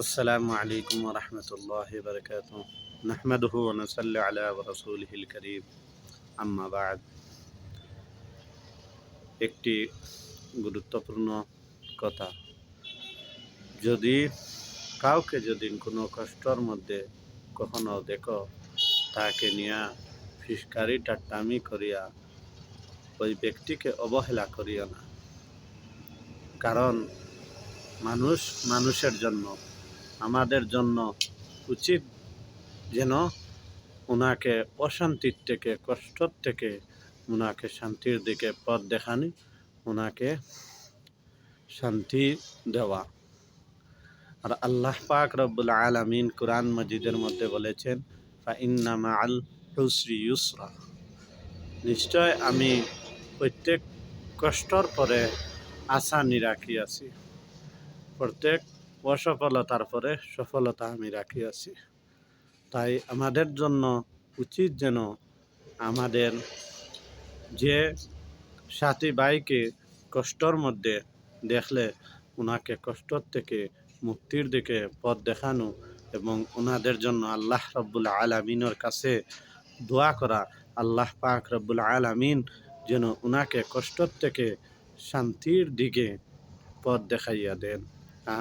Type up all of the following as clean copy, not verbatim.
আসসালামু আলাইকুম ওয়া রাহমাতুল্লাহি ওয়া বারাকাতুহু নাহমাদুহু ওয়া নুসাল্লি আলা রাসূলিহিল কারীম আম্মা বা'দ। একটি গুরুত্বপূর্ণ কথা, যদি কাউকে কোনো কষ্টর মধ্যে কখনো দেখো, তাকে নিয়া ফিসকারি টাট্টামি করিয়া ওই ব্যক্তিকে অবহেলা করিও না। কারণ মানুষ মানুষের জন্য, আমাদের জন্য উচিত যেন ওনাকে অশান্তির থেকে, কষ্টর থেকে ওনাকে শান্তির দিকে পথ দেখানি, ওনাকে শান্তি দেওয়া। আর আল্লাহ পাক রব্বুল আলামিন কুরআন মাজিদের মধ্যে বলেছেন, ফাইন্না মাআল উসরি ইউসরা, নিশ্চয় আমি প্রত্যেক কষ্টর পরে আসানি রাখিয়াছি, প্রত্যেক অসফলতার পরে সফলতা আমি রাখিয়াছি। তাই আমাদের জন্য উচিত যেন আমাদের যে সাথী ভাইকে কষ্টর মধ্যে দেখলে ওনাকে কষ্টর থেকে মুক্তির দিকে পথ দেখানো এবং ওনাদের জন্য আল্লাহ রব্বুল আলামিনের কাছে দোয়া করা, আল্লাহ পাক রব্বুল আলামিন যেন ওনাকে কষ্টর থেকে শান্তির দিকে পথ দেখাইয়া দেন।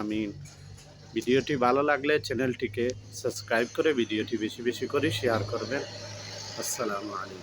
আমিন। ভিডিওটি ভালো লাগলে চ্যানেলটিকে সাবস্ক্রাইব করে ভিডিওটি বেশি বেশি করে শেয়ার করবেন। আসসালামু আলাইকুম।